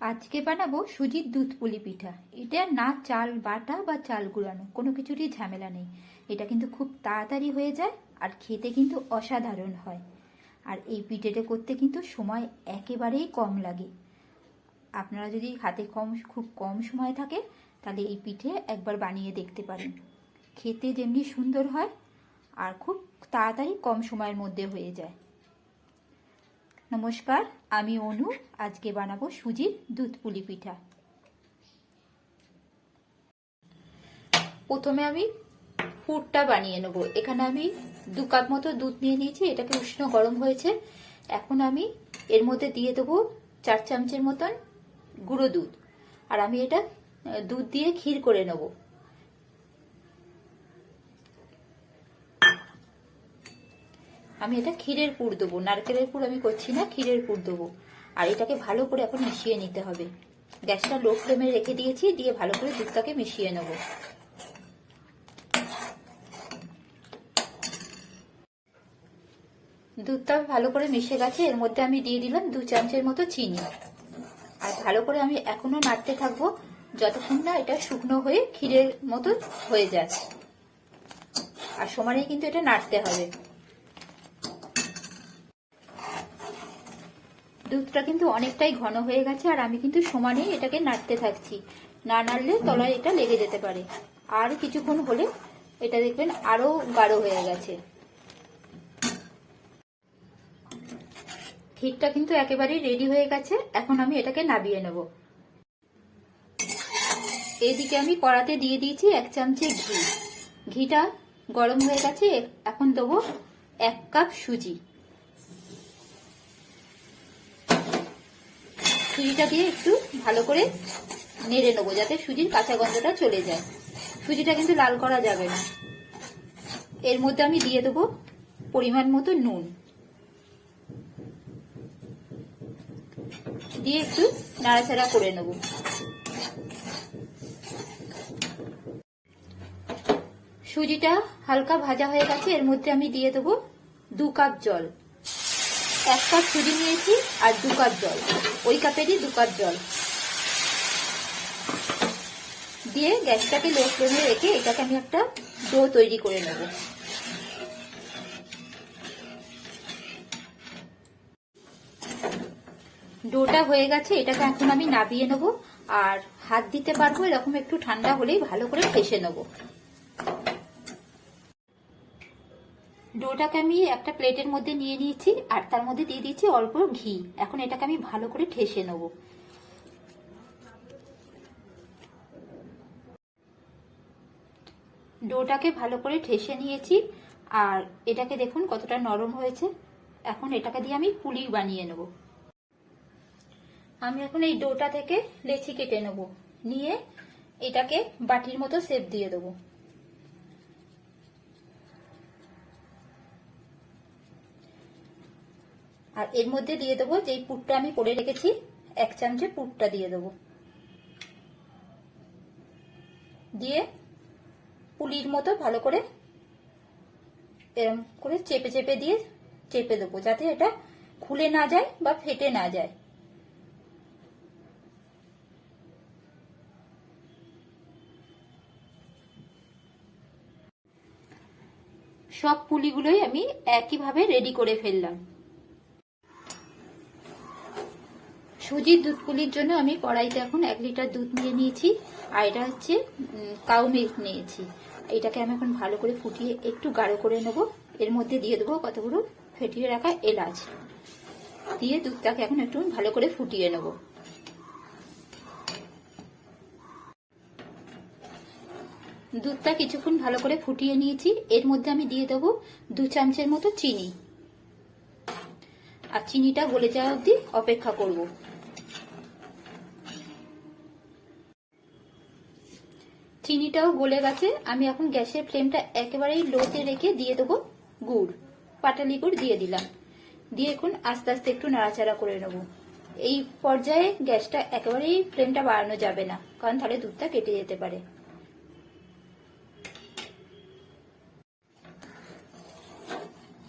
আজকে বানাবো সুজির দুধ পুলি পিঠা। এটা না চাল বাটা বা চাল গুঁড়ানো, কোনো কিছুরই ঝামেলা নেই। এটা কিন্তু খুব তাড়াতাড়ি হয়ে যায় আর খেতে কিন্তু অসাধারণ হয়। আর এই পিঠেটা করতে কিন্তু সময় একেবারেই কম লাগে। আপনারা যদি হাতে খুব কম সময় থাকে তাহলে এই পিঠে একবার বানিয়ে দেখতে পারেন। খেতে যেমনি সুন্দর হয় আর খুব তাড়াতাড়ি কম সময়ের মধ্যে হয়ে যায়। নমস্কার, আমি অনু। আজকে বানাবো সুজির দুধ পুলি পিঠা। প্রথমে আমি পুরটা বানিয়ে নেব। এখানে আমি 2 কাপ মতো দুধ নিয়ে নিয়েছি। এটাকে উষ্ণ গরম হয়েছে। এখন আমি এর মধ্যে দিয়ে দেবো 4 চামচের মতন গুঁড়ো দুধ। আর আমি এটা দুধ দিয়ে ক্ষীর করে নেব। আমি এটা ক্ষীরের পুর দেবো, নারকেলের পুর আমি করছি না, ক্ষীরের পুর দেবো। আর এটাকে ভালো করে এখন মিশিয়ে নিতে হবে। গ্যাসটা লো ফ্লেমে রেখে দিয়েছি, দিয়ে ভালো করে দুধটাকে মিশিয়ে নেব। দুধটা ভালো করে মিশে গেছে। এর মধ্যে আমি দিয়ে দিলাম 2 চামচের মতো চিনি। আর ভালো করে আমি এখনো নাড়তে থাকবো যতক্ষণ না এটা শুকনো হয়ে ক্ষীরের মতো হয়ে যায়। আর সমানেই কিন্তু এটা নাড়তে হবে। দুধটা কিন্তু অনেকটাই ঘন হয়ে গেছে আর আমি কিন্তু সমানেই এটাকে নাড়তে থাকছি। না নাড়লে তলায় এটা লেগে যেতে পারে। আর কিছুক্ষণ হলে এটা দেখবেন আরো গাঢ় হয়ে গেছে। ক্ষীরটা কিন্তু একেবারেই রেডি হয়ে গেছে। এখন আমি এটাকে নামিয়ে নেব। এইদিকে আমি কড়াতে দিয়ে দিয়েছি 1 চামচে ঘি। ঘিটা গরম হয়ে গেছে। এখন দেবো 1 কাপ সুজি। সুজিটা দিয়ে একটু ভালো করে নেড়ে নেবো যাতে সুজির কাঁচা গন্ধটা চলে যায়। সুজিটা কিন্তু লাল করা যাবে না। এর মধ্যে আমি দিয়ে দেবো পরিমাণ মতো নুন, দিয়ে একটু নাড়াচাড়া করে নেব। সুজিটা হালকা ভাজা হয়ে গেছে। এর মধ্যে আমি দিয়ে দেবো 2 কাপ জল। 1 কাপ সুজি নিয়েছি আর 2 কাপ জল, ওই কাপেরই 2 কাপ জল দিয়ে গ্যাসটাকে লো ফ্লেমে রেখে এটাকে আমি একটা ডো তৈরি করে নেব। ডোটা হয়ে গেছে। এটাকে এখন আমি নামিয়ে নেব। আর হাত দিতে পারবো এরকম একটু ঠান্ডা হলেই ভালো করে ফেসে নেব। ডোটাকে আমি একটা প্লেটের মধ্যে নিয়ে নিয়েছি আর তার মধ্যে দিয়ে দিয়েছি অল্প ঘি। এখন এটাকে আমি ভালো করে ঠেসে নেব। ডোটাকে ভালো করে ঠেসে নিয়েছি আর এটাকে দেখুন কতটা নরম হয়েছে। এখন এটাকে দিয়ে আমি পুলি বানিয়ে নেব। আমি এখন এই ডোটা থেকে লেচি কেটে নেব, নিয়ে এটাকে বাটির মতো শেপ দিয়ে দেবো। আর এর মধ্যে দিয়ে দেবো যেই পুরটা আমি করে রেখেছি, 1 চামচে পুরটা দিয়ে দেবো। দিয়ে পুলির মতো ভালো করে এরকম করে চেপে চেপে দিয়ে চেপে দেবো যাতে এটা খুলে না যায় বা ফেটে না যায়। সব পুলিগুলোই আমি একইভাবে রেডি করে ফেললাম। সুজির দুধ পুলির জন্য আমি কড়াইতে এখন 1 লিটার দুধ নিয়ে নিয়েছি আর এটা হচ্ছে কাউ মিল্ক নিয়েছি। এটাকে আমি এখন ভালো করে ফুটিয়ে একটু গাঢ় করে নেব। এর মধ্যে দিয়ে দেবো কতগুলো ফেটিয়ে রাখা এলাচ, দিয়ে দুধটাকে এখন একটু ভালো করে ফুটিয়ে নেব। দুধটা কিছুক্ষণ ভালো করে ফুটিয়ে নিয়েছি। এর মধ্যে আমি দিয়ে দেবো 2 চামচের মতো চিনি। আর চিনিটা গলে যাওয়া অবধি অপেক্ষা করব। চিনিটাও গলে গেছে। আমি এখন গ্যাসের ফ্লেমটা একেবারেই লোতে রেখে দিয়ে দেবো গুড়। পাটালি গুড় দিয়ে দিলাম। দিয়ে এখন আস্তে আস্তে একটু নাড়াচাড়া করে নেব। এই পর্যায়ে গ্যাসটা একেবারেই ফ্লেমটা বাড়ানো যাবে না, কারণ তাহলে দুধটা কেটে যেতে পারে।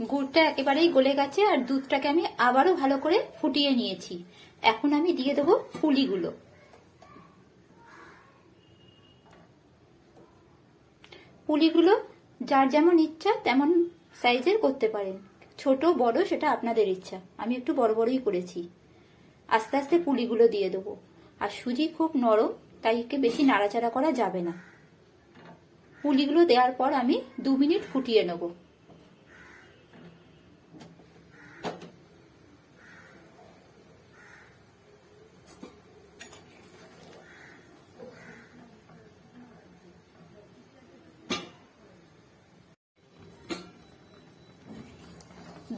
গুড়টা একেবারেই গলে গেছে আর দুধটাকে আমি আবারও ভালো করে ফুটিয়ে নিয়েছি। এখন আমি দিয়ে দেবো পুলিগুলো। পুলিগুলো যার যেমন ইচ্ছা তেমন সাইজের করতে পারেন, ছোট বড় সেটা আপনাদের ইচ্ছা। আমি একটু বড় বড়ই করেছি। আস্তে আস্তে পুলিগুলো দিয়ে দেবো। আর সুজি খুব নরম, তাই একে বেশি নাড়াচাড়া করা যাবে না। পুলিগুলো দেওয়ার পর আমি 2 মিনিট ফুটিয়ে নেব।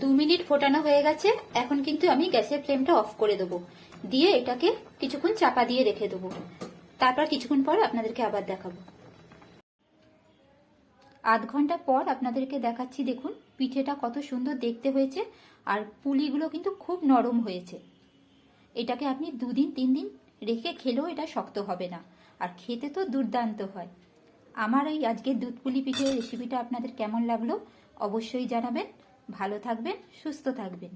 দু মিনিট ফোটানো হয়ে গেছে। এখন কিন্তু আমি গ্যাসের ফ্লেমটা অফ করে দেবো, দিয়ে এটাকে কিছুক্ষণ চাপা দিয়ে রেখে দেবো। তারপর কিছুক্ষণ পর আপনাদেরকে আবার দেখাবো। আধ ঘন্টা পর আপনাদেরকে দেখাচ্ছি। দেখুন পিঠেটা কত সুন্দর দেখতে হয়েছে, আর পুলিগুলো কিন্তু খুব নরম হয়েছে। এটাকে আপনি 2 দিন 3 দিন রেখে খেলেও এটা শক্ত হবে না, আর খেতে তো দুর্দান্ত হয়। আমার এই আজকের দুধ পুলি পিঠের রেসিপিটা আপনাদের কেমন লাগলো অবশ্যই জানাবেন। ভালো থাকবেন, সুস্থ থাকবেন।